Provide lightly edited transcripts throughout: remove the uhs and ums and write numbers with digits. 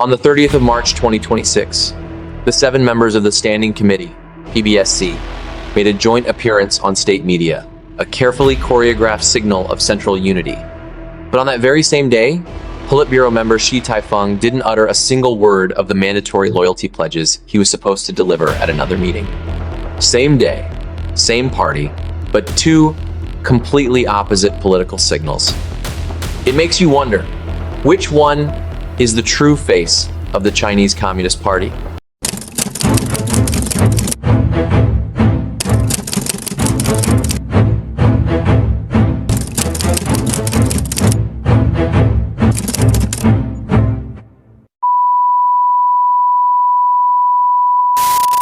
On the 30th of March 2026, the 7 members of the Standing Committee, PBSC, made a joint appearance on state media, a carefully choreographed signal of central unity. But on that very same day, Politburo member Shi Taifeng didn't utter a single word of the mandatory loyalty pledges he was supposed to deliver at another meeting. Same day, same party, but 2 completely opposite political signals. It makes you wonder, which one is the true face of the Chinese Communist Party?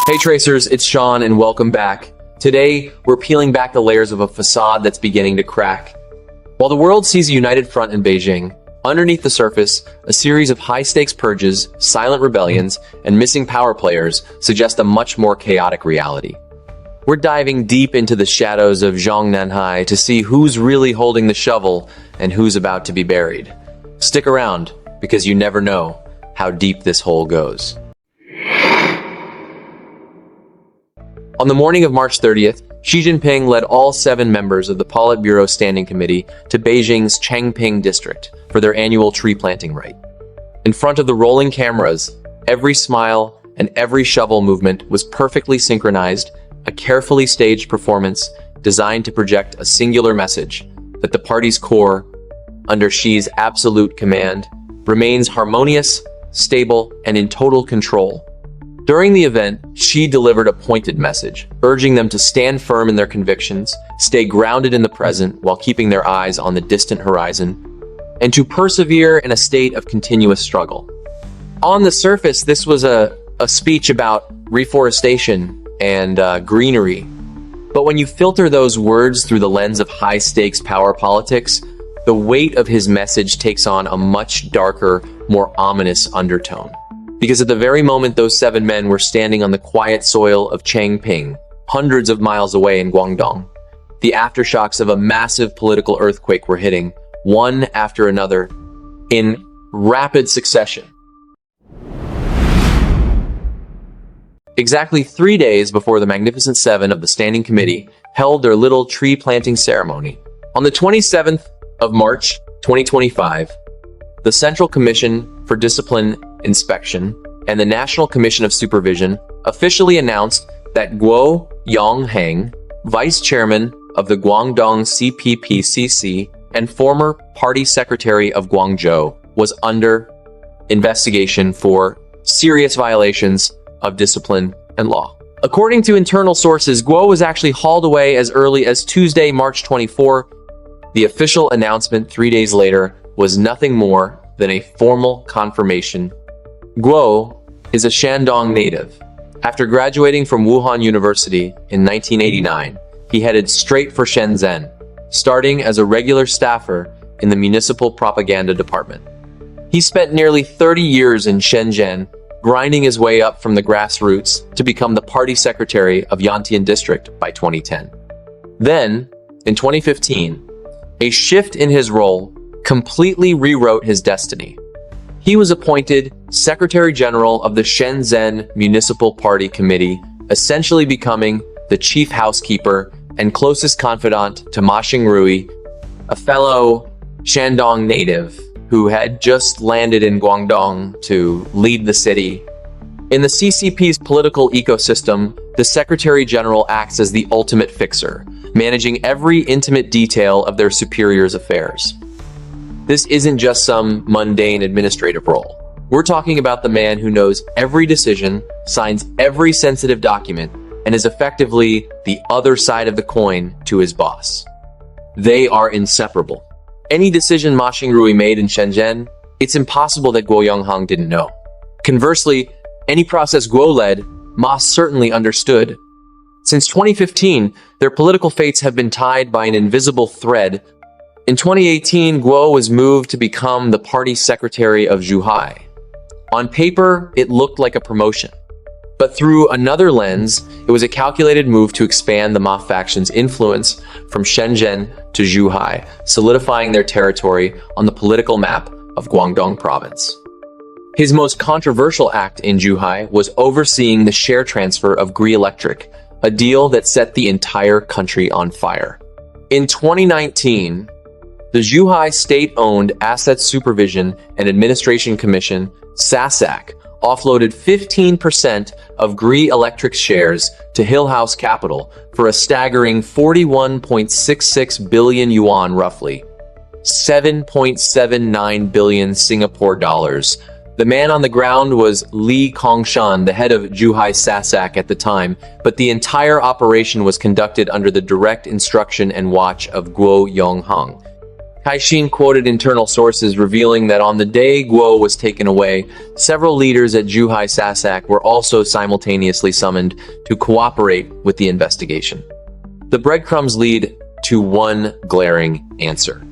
Hey Tracers, it's Sean and welcome back. Today, we're peeling back the layers of a facade that's beginning to crack. While the world sees a united front in Beijing, underneath the surface, a series of high-stakes purges, silent rebellions, and missing power players suggest a much more chaotic reality. We're diving deep into the shadows of Zhongnanhai to see who's really holding the shovel and who's about to be buried. Stick around, because you never know how deep this hole goes. On the morning of March 30th, Xi Jinping led all 7 members of the Politburo Standing Committee to Beijing's Changping district for their annual tree planting rite. In front of the rolling cameras, every smile and every shovel movement was perfectly synchronized, a carefully staged performance designed to project a singular message that the party's core, under Xi's absolute command, remains harmonious, stable, and in total control. During the event, Xi delivered a pointed message, urging them to stand firm in their convictions, stay grounded in the present while keeping their eyes on the distant horizon, and to persevere in a state of continuous struggle. On the surface, this was a speech about reforestation and greenery. But when you filter those words through the lens of high-stakes power politics, the weight of his message takes on a much darker, more ominous undertone. Because at the very moment those 7 men were standing on the quiet soil of Changping, hundreds of miles away in Guangdong, the aftershocks of a massive political earthquake were hitting, one after another, in rapid succession. Exactly 3 days before the Magnificent 7 of the Standing Committee held their little tree planting ceremony. On the 27th of March, 2025, the Central Commission for Discipline Inspection and the National Commission of Supervision officially announced that Guo Yonghang, Vice Chairman of the Guangdong CPPCC and former Party Secretary of Guangzhou, was under investigation for serious violations of discipline and law. According to internal sources, Guo was actually hauled away as early as Tuesday, March 24. The official announcement 3 days later was nothing more than a formal confirmation. Guo is a Shandong native. After graduating from Wuhan University in 1989, he headed straight for Shenzhen, starting as a regular staffer in the municipal propaganda department. He spent nearly 30 years in Shenzhen, grinding his way up from the grassroots to become the party secretary of Yantian district by 2010. Then, in 2015, a shift in his role completely rewrote his destiny. He was appointed Secretary General of the Shenzhen Municipal Party Committee, essentially becoming the chief housekeeper and closest confidant to Ma Shing Rui, a fellow Shandong native who had just landed in Guangdong to lead the city. In the CCP's political ecosystem, the Secretary General acts as the ultimate fixer, managing every intimate detail of their superior's affairs. This isn't just some mundane administrative role. We're talking about the man who knows every decision, signs every sensitive document, and is effectively the other side of the coin to his boss. They are inseparable. Any decision Ma Shing Rui made in Shenzhen, it's impossible that Guo Yonghang didn't know. Conversely, any process Guo led, Ma certainly understood. Since 2015, their political fates have been tied by an invisible thread. In 2018, Guo was moved to become the party secretary of Zhuhai. On paper, it looked like a promotion. But through another lens, it was a calculated move to expand the Ma faction's influence from Shenzhen to Zhuhai, solidifying their territory on the political map of Guangdong province. His most controversial act in Zhuhai was overseeing the share transfer of Gree Electric, a deal that set the entire country on fire. In 2019, the Zhuhai State-Owned Asset Supervision and Administration Commission, SASAC, offloaded 15% of Gree Electric's shares to Hill House Capital for a staggering 41.66 billion yuan, roughly 7.79 billion Singapore dollars. The man on the ground was Li Kongshan, the head of Zhuhai SASAC at the time, but the entire operation was conducted under the direct instruction and watch of Guo Yonghang. Caixin quoted internal sources revealing that on the day Guo was taken away, several leaders at Zhuhai SASAC were also simultaneously summoned to cooperate with the investigation. The breadcrumbs lead to one glaring answer: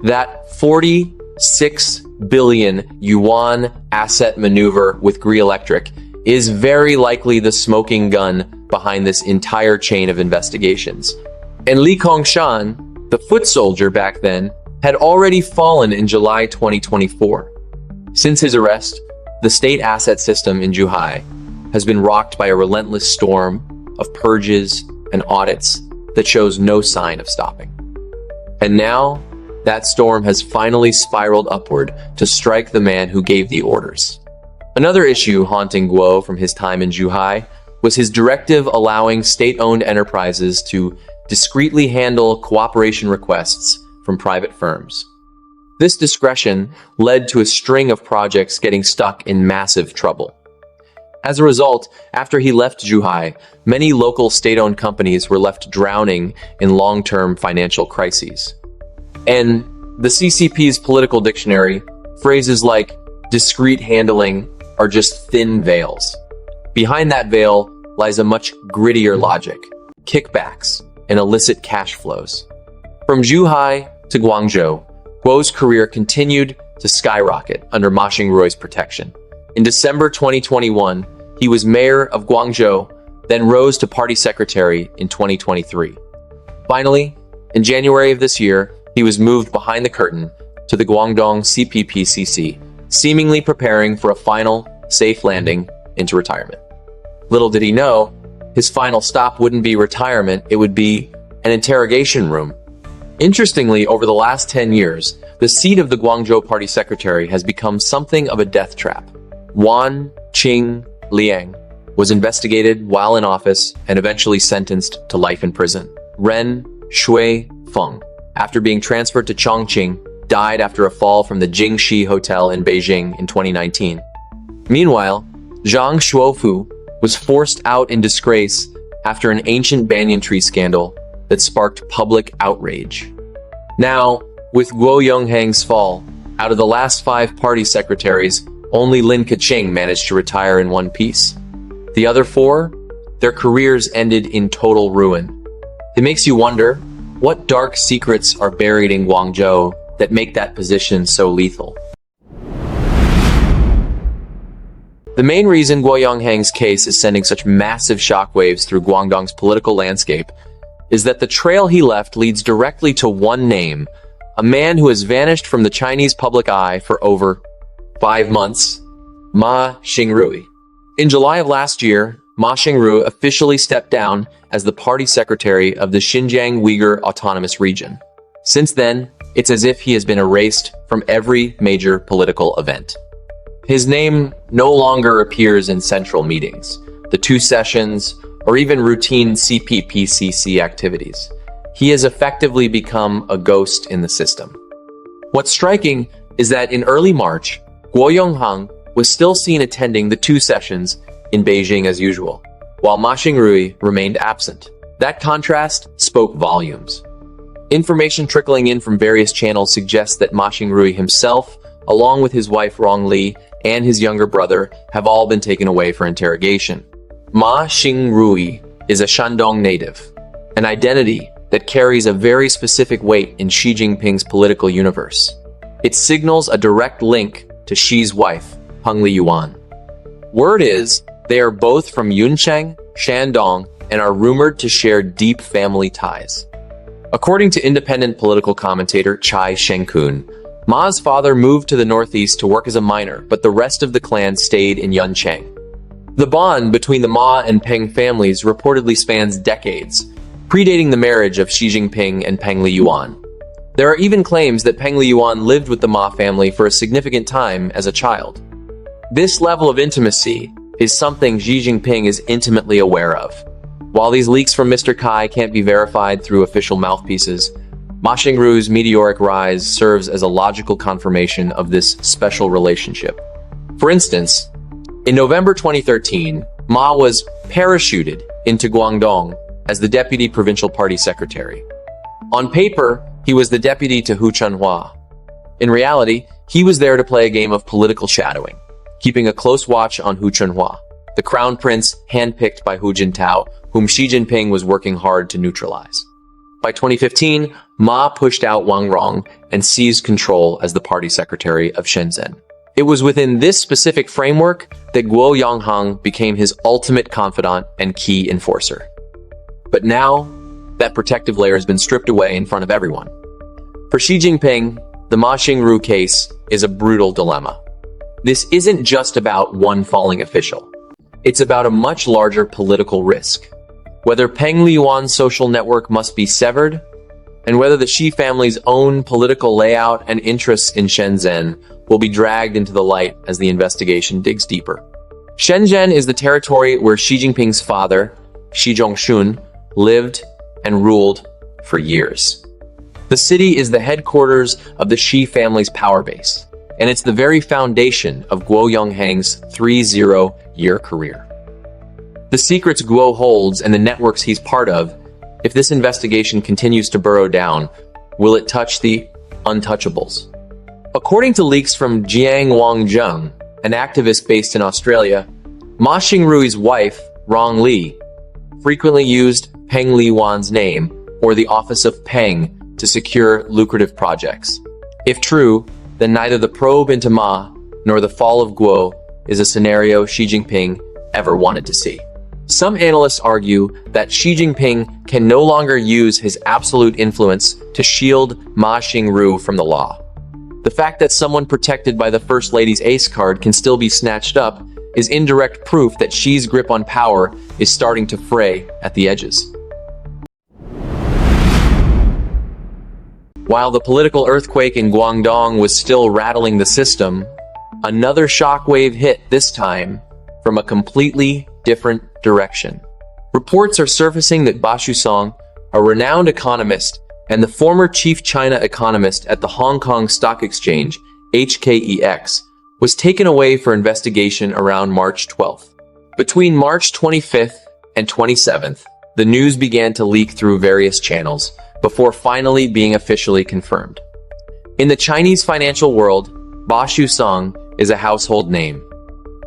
that 46 billion yuan asset maneuver with Gree Electric is very likely the smoking gun behind this entire chain of investigations. And Li Kongshan, the foot soldier back then, had already fallen in July 2024. Since his arrest, the state asset system in Zhuhai has been rocked by a relentless storm of purges and audits that shows no sign of stopping. And now, that storm has finally spiraled upward to strike the man who gave the orders. Another issue haunting Guo from his time in Zhuhai was his directive allowing state-owned enterprises to discreetly handle cooperation requests from private firms. This discretion led to a string of projects getting stuck in massive trouble. As a result, after he left Zhuhai, many local state-owned companies were left drowning in long-term financial crises. And the CCP's political dictionary, phrases like discreet handling are just thin veils. Behind that veil lies a much grittier logic: kickbacks and illicit cash flows. From Zhuhai to Guangzhou, Guo's career continued to skyrocket under Ma Shing Rui's protection. In December 2021, he was mayor of Guangzhou, then rose to party secretary in 2023. Finally, in January of this year, he was moved behind the curtain to the Guangdong CPPCC, seemingly preparing for a final, safe landing into retirement. Little did he know, his final stop wouldn't be retirement, it would be an interrogation room. Interestingly, over the last 10 years, the seat of the Guangzhou Party Secretary has become something of a death trap. Wan Qing Liang was investigated while in office and eventually sentenced to life in prison. Ren Shui Feng, after being transferred to Chongqing, died after a fall from the Jingxi Hotel in Beijing in 2019. Meanwhile, Zhang Shuofu was forced out in disgrace after an ancient banyan tree scandal that sparked public outrage. Now, with Guo Yonghang's fall, out of the last 5 party secretaries, only Lin Keqiang managed to retire in one piece. The other 4, their careers ended in total ruin. It makes you wonder, what dark secrets are buried in Guangzhou that make that position so lethal? The main reason Guo Yonghang's case is sending such massive shockwaves through Guangdong's political landscape is that the trail he left leads directly to one name, a man who has vanished from the Chinese public eye for over 5 months, Ma Shing Rui. In July of last year, Ma Shing Rui officially stepped down as the party secretary of the Xinjiang Uyghur Autonomous Region. Since then, it's as if he has been erased from every major political event. His name no longer appears in central meetings, the 2 sessions, or even routine CPPCC activities. He has effectively become a ghost in the system. What's striking is that in early March, Guo Yonghang was still seen attending the 2 sessions in Beijing as usual, while Ma Shing Rui remained absent. That contrast spoke volumes. Information trickling in from various channels suggests that Ma Shing Rui himself, along with his wife Rong Li and his younger brother, have all been taken away for interrogation. Ma Shing Rui is a Shandong native, an identity that carries a very specific weight in Xi Jinping's political universe. It signals a direct link to Xi's wife, Peng Liyuan. Word is, they are both from Yuncheng, Shandong, and are rumored to share deep family ties. According to independent political commentator Chai Shenkun, Ma's father moved to the northeast to work as a miner, but the rest of the clan stayed in Yuncheng. The bond between the Ma and Peng families reportedly spans decades, predating the marriage of Xi Jinping and Peng Liyuan. There are even claims that Peng Liyuan lived with the Ma family for a significant time as a child. This level of intimacy is something Xi Jinping is intimately aware of. While these leaks from Mr. Kai can't be verified through official mouthpieces, Ma Shing Rui's meteoric rise serves as a logical confirmation of this special relationship. For instance, in November 2013, Ma was parachuted into Guangdong as the deputy provincial party secretary. On paper, he was the deputy to Hu Chunhua. In reality, he was there to play a game of political shadowing, keeping a close watch on Hu Chunhua, the crown prince handpicked by Hu Jintao, whom Xi Jinping was working hard to neutralize. By 2015, Ma pushed out Wang Rong and seized control as the party secretary of Shenzhen. It was within this specific framework that Guo Yonghang became his ultimate confidant and key enforcer. But now, that protective layer has been stripped away in front of everyone. For Xi Jinping, the Ma Shing Rui case is a brutal dilemma. This isn't just about one falling official. It's about a much larger political risk. Whether Peng Liyuan's social network must be severed, and whether the Xi family's own political layout and interests in Shenzhen will be dragged into the light as the investigation digs deeper. Shenzhen is the territory where Xi Jinping's father, Xi Zhongxun, lived and ruled for years. The city is the headquarters of the Xi family's power base, and it's the very foundation of Guo Yonghang's 30-year career. The secrets Guo holds and the networks he's part of, if this investigation continues to burrow down, will it touch the untouchables? According to leaks from Jiang Wangzheng, an activist based in Australia, Ma Shing Rui's wife, Rong Li, frequently used Peng Liyuan's name or the office of Peng to secure lucrative projects. If true, then neither the probe into Ma nor the fall of Guo is a scenario Xi Jinping ever wanted to see. Some analysts argue that Xi Jinping can no longer use his absolute influence to shield Ma Shing Rui from the law. The fact that someone protected by the First Lady's ace card can still be snatched up is indirect proof that Xi's grip on power is starting to fray at the edges. While the political earthquake in Guangdong was still rattling the system, another shockwave hit, this time from a completely different direction. Reports are surfacing that Bashu Song, a renowned economist and the former chief China economist at the Hong Kong Stock Exchange, HKEX, was taken away for investigation around March 12th. Between March 25th and 27th, the news began to leak through various channels before finally being officially confirmed. In the Chinese financial world, Bashu Song is a household name.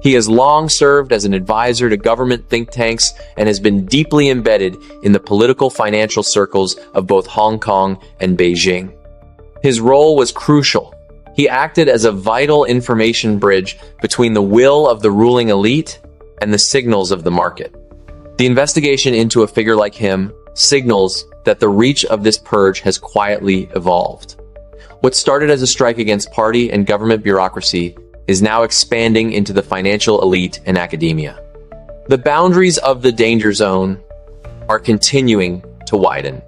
He has long served as an advisor to government think tanks and has been deeply embedded in the political financial circles of both Hong Kong and Beijing. His role was crucial. He acted as a vital information bridge between the will of the ruling elite and the signals of the market. The investigation into a figure like him signals that the reach of this purge has quietly evolved. What started as a strike against party and government bureaucracy is now expanding into the financial elite and academia. The boundaries of the danger zone are continuing to widen.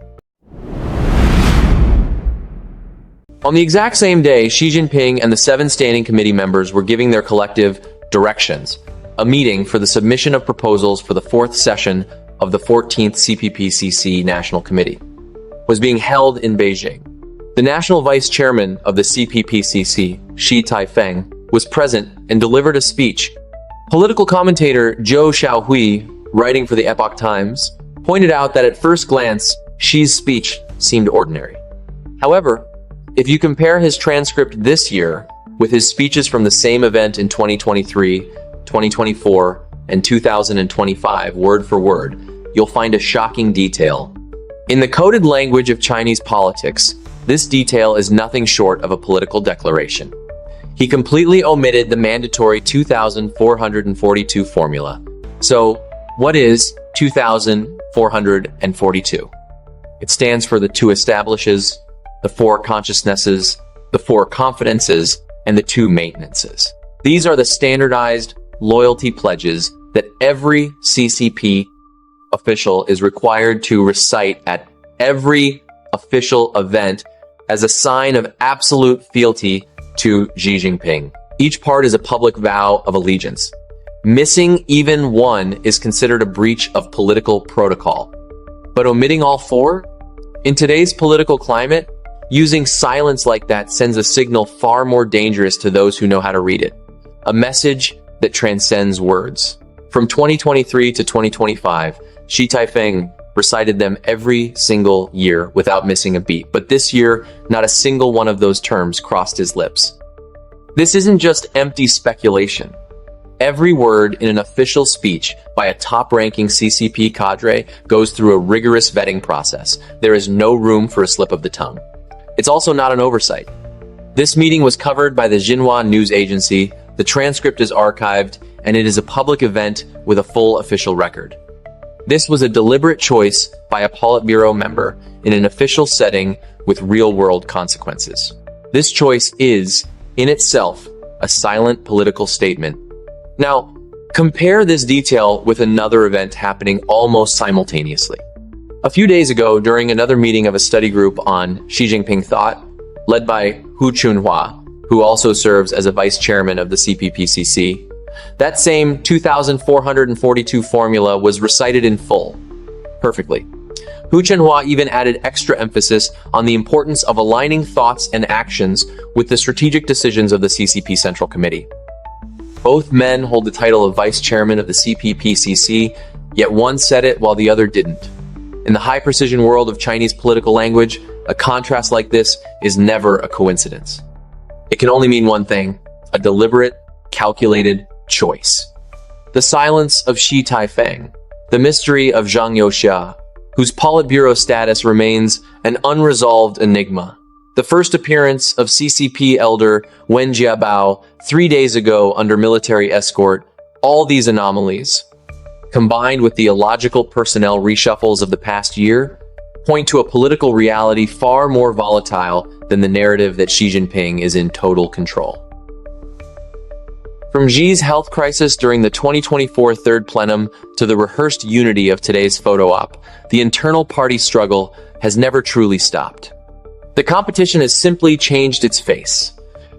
On the exact same day, Xi Jinping and the 7 standing committee members were giving their collective directions. A meeting for the submission of proposals for the 4th session of the 14th CPPCC National Committee was being held in Beijing. The national vice chairman of the CPPCC, Shi Taifeng, was present and delivered a speech. Political commentator Zhou Xiaohui, writing for the Epoch Times, pointed out that at first glance, Xi's speech seemed ordinary. However, if you compare his transcript this year with his speeches from the same event in 2023, 2024, and 2025 word for word, you'll find a shocking detail. In the coded language of Chinese politics, this detail is nothing short of a political declaration. He completely omitted the mandatory 2,442 formula. So, what is 2,442? It stands for the 2 establishes, the 4 consciousnesses, the 4 confidences, and the 2 maintenances. These are the standardized loyalty pledges that every CCP official is required to recite at every official event as a sign of absolute fealty to Xi Jinping. Each part is a public vow of allegiance. Missing even one is considered a breach of political protocol. But omitting all 4? In today's political climate, using silence like that sends a signal far more dangerous to those who know how to read it. A message that transcends words. From 2023 to 2025, Shi Taifeng recited them every single year without missing a beat. But this year, not a single one of those terms crossed his lips. This isn't just empty speculation. Every word in an official speech by a top-ranking CCP cadre goes through a rigorous vetting process. There is no room for a slip of the tongue. It's also not an oversight. This meeting was covered by the Xinhua news agency, the transcript is archived, and it is a public event with a full official record. This was a deliberate choice by a Politburo member in an official setting with real-world consequences. This choice is, in itself, a silent political statement. Now, compare this detail with another event happening almost simultaneously. A few days ago, during another meeting of a study group on Xi Jinping thought, led by Hu Chunhua, who also serves as a vice chairman of the CPPCC, that same 2,442 formula was recited in full, perfectly. Hu Chunhua even added extra emphasis on the importance of aligning thoughts and actions with the strategic decisions of the CCP Central Committee. Both men hold the title of vice chairman of the CPPCC, yet one said it while the other didn't. In the high-precision world of Chinese political language, a contrast like this is never a coincidence. It can only mean one thing: a deliberate, calculated choice. The silence of Shi Taifeng, the mystery of Zhang Youxia, whose Politburo status remains an unresolved enigma. The first appearance of CCP elder Wen Jiabao 3 days ago under military escort. All these anomalies, combined with the illogical personnel reshuffles of the past year, point to a political reality far more volatile than the narrative that Xi Jinping is in total control. From Xi's health crisis during the 2024 third plenum to the rehearsed unity of today's photo op, the internal party struggle has never truly stopped. The competition has simply changed its face,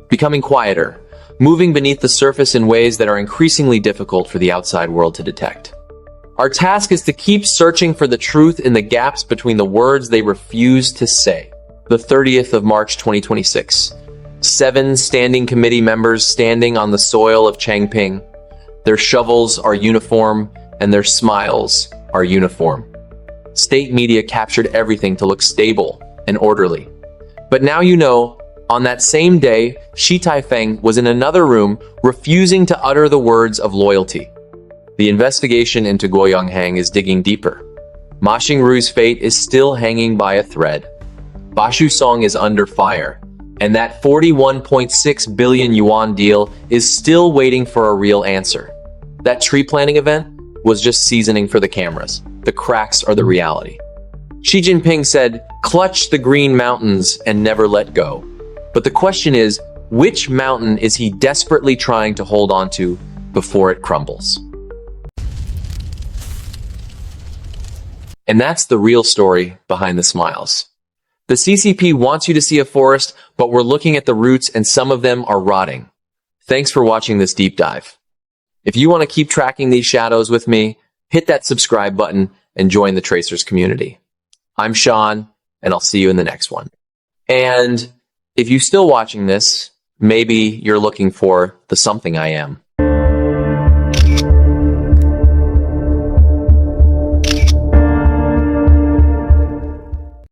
becoming quieter, moving beneath the surface in ways that are increasingly difficult for the outside world to detect. Our task is to keep searching for the truth in the gaps between the words they refuse to say. The 30th of March 2026. 7 standing committee members standing on the soil of Changping. Their shovels are uniform and their smiles are uniform. State media captured everything to look stable and orderly. But now you know, on that same day, Shi Taifeng was in another room refusing to utter the words of loyalty. The investigation into Guo Yonghang is digging deeper. Ma Shing Rui's fate is still hanging by a thread. Bashu Song is under fire, and that 41.6 billion yuan deal is still waiting for a real answer. That tree planting event was just seasoning for the cameras. The cracks are the reality. Xi Jinping said, "Clutch the green mountains and never let go." But the question is, which mountain is he desperately trying to hold on to before it crumbles? And that's the real story behind the smiles. The CCP wants you to see a forest, but we're looking at the roots and some of them are rotting. Thanks for watching this deep dive. If you want to keep tracking these shadows with me, hit that subscribe button and join the Tracers community. I'm Sean, and I'll see you in the next one. And if you're still watching this, maybe you're looking for the something I am.